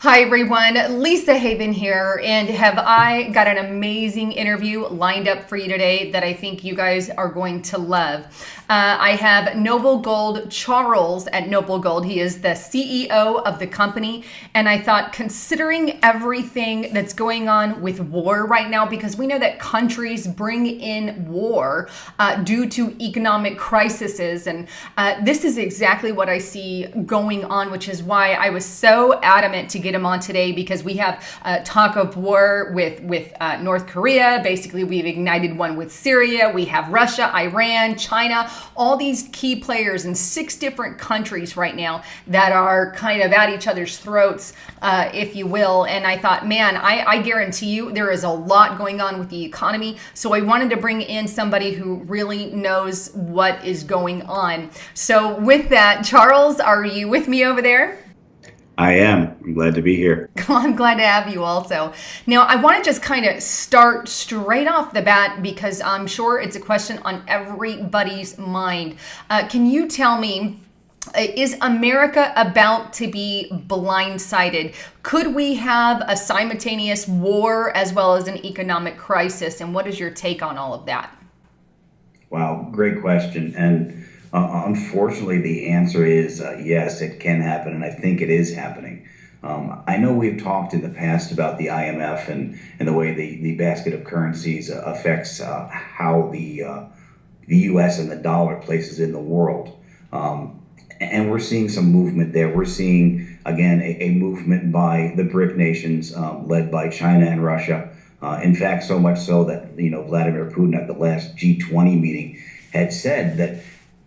Hi everyone, Lisa Haven here, and have I got an amazing interview lined up for you today that I think you guys are going to love. I have Noble Gold Charles at Noble Gold. He is the CEO of the company, and I thought, considering everything that's going on with war right now, because we know that countries bring in war due to economic crises, and this is exactly what I see going on, which is why I was so adamant to get him on today, because we have talk of war with North Korea. Basically, we've ignited one with Syria. We have Russia, Iran, China, all these key players in 6 different countries right now that are kind of at each other's throats, if you will. And I thought, man, I guarantee you there is a lot going on with the economy. So I wanted to bring in somebody who really knows what is going on. So with that, Charles, are you with me over there? I am. I'm glad to be here. Well, I'm glad to have you also. Now, I want to just kind of start straight off the bat because I'm sure it's a question on everybody's mind. Can you tell me, is America about to be blindsided? Could we have a simultaneous war as well as an economic crisis? And what is your take on all of that? Wow, great question. And unfortunately, the answer is yes, it can happen, and I think it is happening. I know we've talked in the past about the IMF and the way the basket of currencies affects how the U.S. and the dollar places in the world. And we're seeing some movement there. We're seeing, again, a movement by the BRIC nations led by China and Russia. In fact, so much so that, Vladimir Putin at the last G20 meeting had said that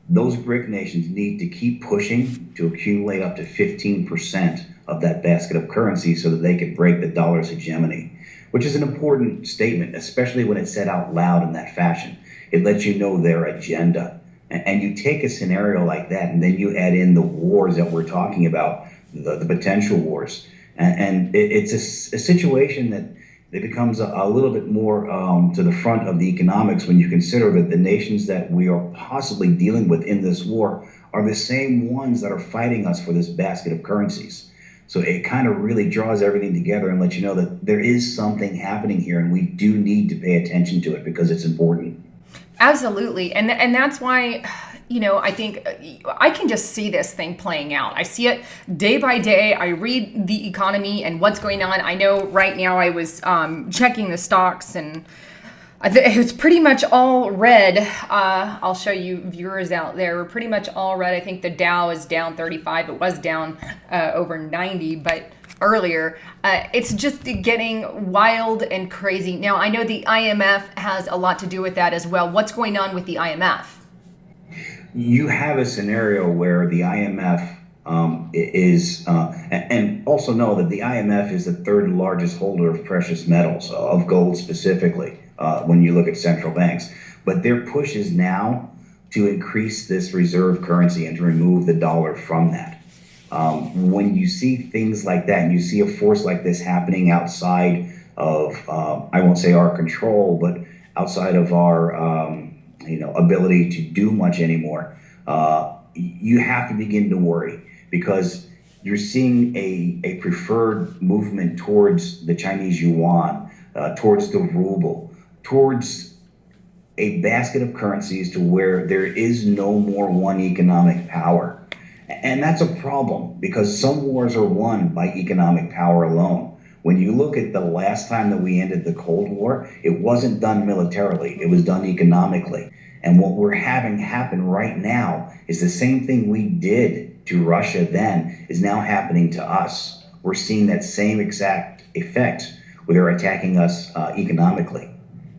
those BRIC nations need to keep pushing to accumulate up to 15% of that basket of currency so that they can break the dollar's hegemony, which is an important statement, especially when it's said out loud in that fashion. It lets you know their agenda. And you take a scenario like that, and then you add in the wars that we're talking about, the potential wars. And it's a situation that it becomes a little bit more to the front of the economics when you consider that the nations that we are possibly dealing with in this war are the same ones that are fighting us for this basket of currencies. So it kind of really draws everything together and lets you know that there is something happening here, and we do need to pay attention to it because it's important. Absolutely. And that's why, I think I can just see this thing playing out. I see it day by day. I read the economy and what's going on. I know right now I was checking the stocks, and it's pretty much all red. I'll show you viewers out there. We're pretty much all red. I think the Dow is down 35. It was down over 90, but earlier. It's just getting wild and crazy. Now, I know the IMF has a lot to do with that as well. What's going on with the IMF? You have a scenario where the IMF and also know that the IMF is the 3rd largest holder of precious metals, of gold specifically, when you look at central banks. But their push is now to increase this reserve currency and to remove the dollar from that. When you see things like that and you see a force like this happening outside of, I won't say our control, but outside of our ability to do much anymore, you have to begin to worry, because you're seeing a preferred movement towards the Chinese yuan, towards the ruble, towards a basket of currencies to where there is no more one economic power. And that's a problem, because some wars are won by economic power alone. When you look at the last time that we ended the Cold War, it wasn't done militarily, it was done economically. And what we're having happen right now is the same thing we did to Russia then is now happening to us. We're seeing that same exact effect where they're attacking us economically.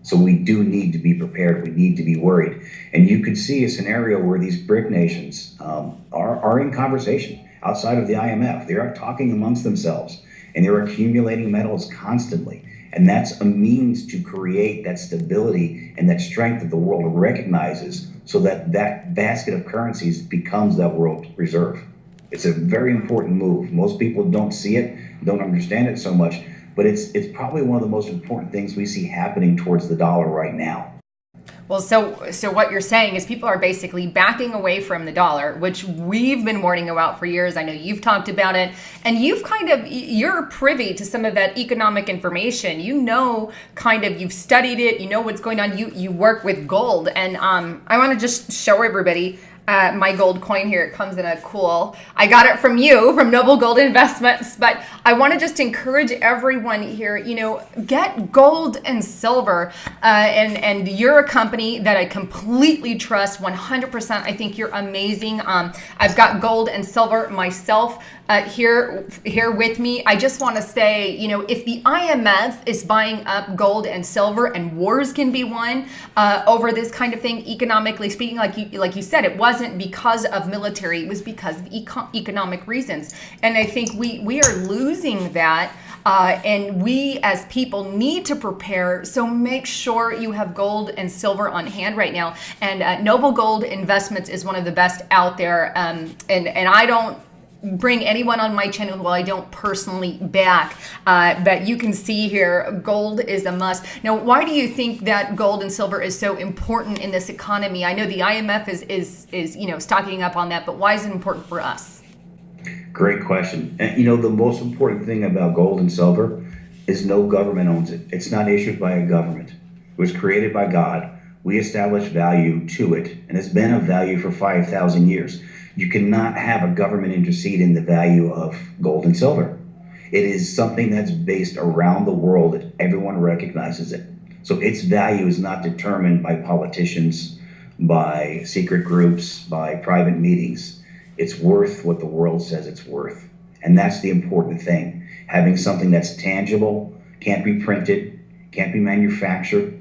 So we do need to be prepared. We need to be worried. And you could see a scenario where these BRIC nations are in conversation outside of the IMF. They are talking amongst themselves, and they're accumulating metals constantly. And that's a means to create that stability and that strength that the world recognizes, so that that basket of currencies becomes that world reserve. It's a very important move. Most people don't see it, don't understand it so much, but it's probably one of the most important things we see happening towards the dollar right now. Well, so what you're saying is people are basically backing away from the dollar, which we've been warning about for years. I know you've talked about it, and you're privy to some of that economic information. You've studied it. You know what's going on. You work with gold, and I want to just show everybody. My gold coin here. It comes in I got it from Noble Gold Investments, but I want to just encourage everyone here, get gold and silver, and you're a company that I completely trust 100%. I think you're amazing. I've got gold and silver myself here with me. I just want to say, if the IMF is buying up gold and silver and wars can be won over this kind of thing, economically speaking, like you said, it wasn't because of military, it was because of economic reasons. And I think we are losing that. And we as people need to prepare. So make sure you have gold and silver on hand right now. And Noble Gold Investments is one of the best out there. And I don't bring anyone on my channel who I don't personally back. But you can see here, gold is a must. Now, why do you think that gold and silver is so important in this economy? I know the IMF is stocking up on that, but why is it important for us? Great question. And the most important thing about gold and silver is no government owns it. It's not issued by a government. It was created by God. We established value to it, and it's been of value for 5,000 years. You cannot have a government intercede in the value of gold and silver. It is something that's based around the world that everyone recognizes it. So its value is not determined by politicians, by secret groups, by private meetings. It's worth what the world says it's worth. And that's the important thing. Having something that's tangible, can't be printed, can't be manufactured.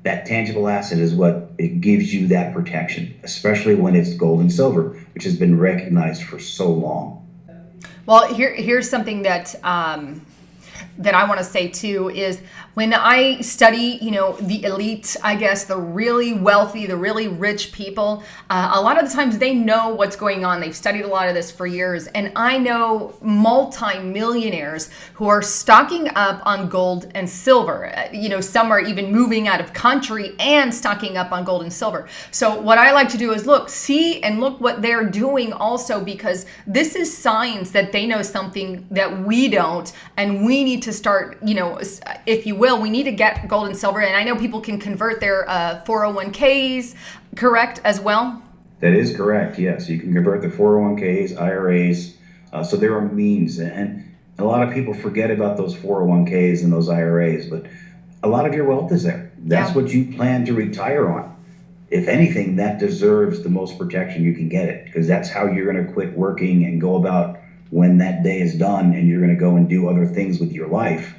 That tangible asset is what it gives you that protection, especially when it's gold and silver, which has been recognized for so long. Well, here's something that I want to say too is when I study, the elite, I guess, the really wealthy, the really rich people, a lot of the times they know what's going on. They've studied a lot of this for years. And I know multi-millionaires who are stocking up on gold and silver. Some are even moving out of country and stocking up on gold and silver. So what I like to do is look what they're doing also, because this is signs that they know something that we don't, and we need to start, if you will, we need to get gold and silver. And I know people can convert their 401ks, correct, as well? That is correct, yes. You can convert the 401ks, IRAs. So there are means. And a lot of people forget about those 401ks and those IRAs, but a lot of your wealth is there. That's what you plan to retire on. If anything, that deserves the most protection you can get it, because that's how you're going to quit working and go about when that day is done and you're going to go and do other things with your life.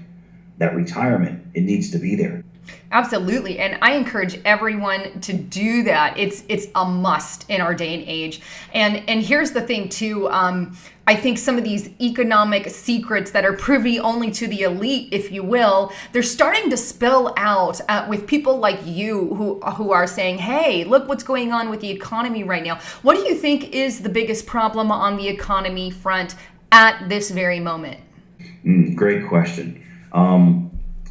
That retirement, it needs to be there. Absolutely. And I encourage everyone to do that. It's a must in our day and age. And here's the thing too. I think some of these economic secrets that are privy only to the elite, if you will, they're starting to spill out with people like you who are saying, hey, look what's going on with the economy right now. What do you think is the biggest problem on the economy front at this very moment? Great question.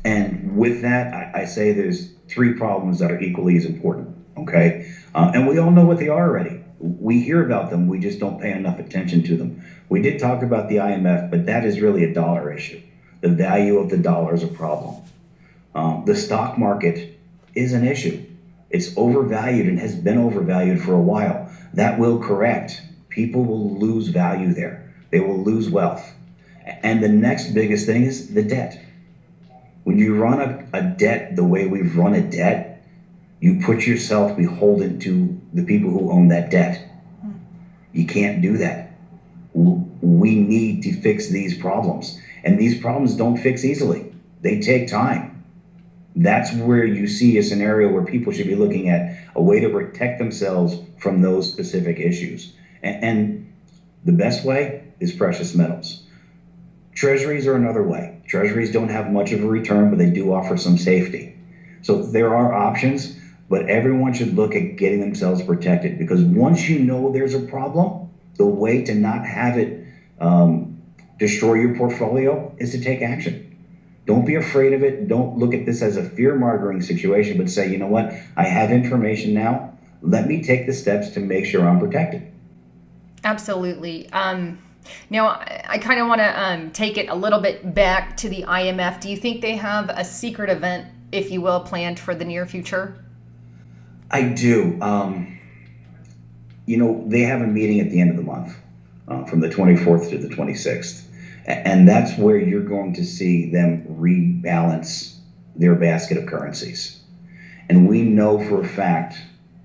And with that, I say there's three problems that are equally as important, okay? And we all know what they are already. We hear about them, we just don't pay enough attention to them. We did talk about the IMF, but that is really a dollar issue. The value of the dollar is a problem. The stock market is an issue. It's overvalued and has been overvalued for a while. That will correct. People will lose value there. They will lose wealth. And the next biggest thing is the debt. When you run a debt the way we've run a debt, you put yourself beholden to the people who own that debt. You can't do that. We need to fix these problems. And these problems don't fix easily. They take time. That's where you see a scenario where people should be looking at a way to protect themselves from those specific issues. And the best way is precious metals. Treasuries are another way. Treasuries don't have much of a return, but they do offer some safety. So there are options, but everyone should look at getting themselves protected, because once you know there's a problem, the way to not have it destroy your portfolio is to take action. Don't be afraid of it. Don't look at this as a fear-mongering situation, but say, you know what? I have information now. Let me take the steps to make sure I'm protected. Absolutely. Now, I kind of want to take it a little bit back to the IMF. Do you think they have a secret event, if you will, planned for the near future? I do. They have a meeting at the end of the month, from the 24th to the 26th. And that's where you're going to see them rebalance their basket of currencies. And we know for a fact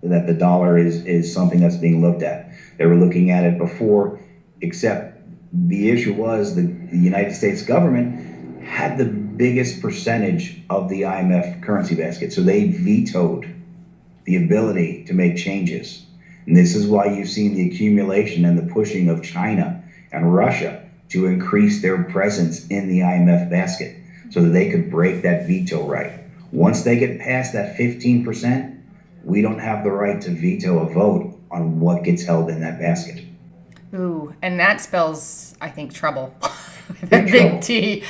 that the dollar is something that's being looked at. They were looking at it before, except the issue was the United States government had the biggest percentage of the IMF currency basket. So they vetoed the ability to make changes. And this is why you've seen the accumulation and the pushing of China and Russia to increase their presence in the IMF basket so that they could break that veto right. Once they get past that 15%, we don't have the right to veto a vote on what gets held in that basket. Ooh, and that spells, I think, trouble. Big T.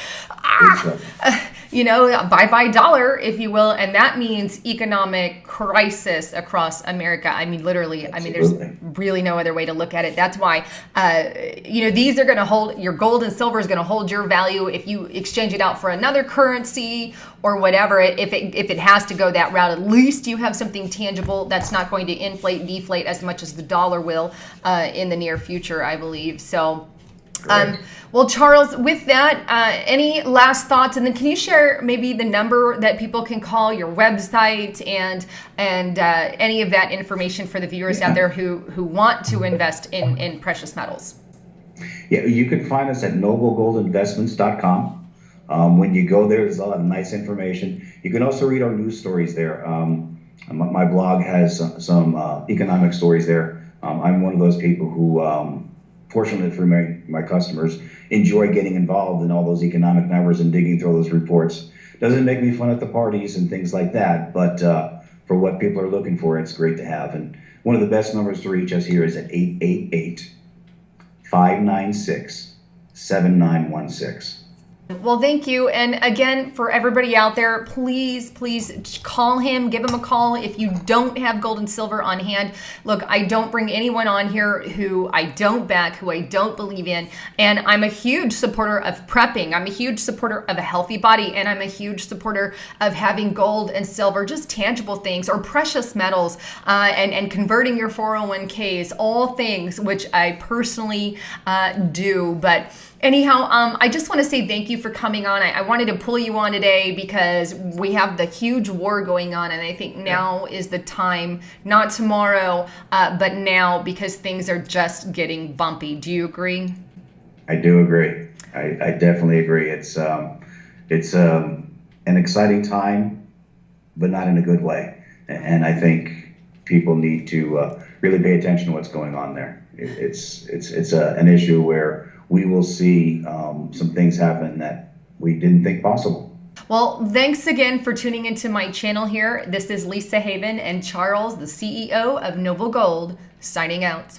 Bye-bye dollar, if you will. And that means economic crisis across America. I mean, literally, Absolutely. There's really no other way to look at it. That's why, these are going to hold, your gold and silver is going to hold your value if you exchange it out for another currency or whatever. If it has to go that route, at least you have something tangible that's not going to inflate, deflate as much as the dollar will in the near future, I believe. So, well, Charles, with that, any last thoughts? And then can you share maybe the number that people can call, your website, and any of that information for the viewers out there who want to invest in precious metals? Yeah, you can find us at noblegoldinvestments.com. When you go there, there's a lot of nice information. You can also read our news stories there. My blog has some economic stories there. I'm one of those people who, fortunately for my customers, enjoy getting involved in all those economic numbers and digging through those reports. Doesn't make me fun at the parties and things like that, but for what people are looking for, it's great to have. And one of the best numbers to reach us here is at 888-596-7916. Well, thank you. And again, for everybody out there, please call him, give him a call if you don't have gold and silver on hand. Look, I don't bring anyone on here who I don't back, who I don't believe in. And I'm a huge supporter of prepping. I'm a huge supporter of a healthy body. And I'm a huge supporter of having gold and silver, just tangible things, or precious metals, and converting your 401ks, all things which I personally do. But anyhow, I just want to say thank you for coming on. I wanted to pull you on today because we have the huge war going on, and I think now is the time, not tomorrow, but now, because things are just getting bumpy. Do you agree? I do agree. I definitely agree. It's an exciting time, but not in a good way. And I think people need to really pay attention to what's going on there. It's an issue where we will see some things happen that we didn't think possible. Well, thanks again for tuning into my channel here. This is Lisa Haven and Charles, the CEO of Noble Gold, signing out.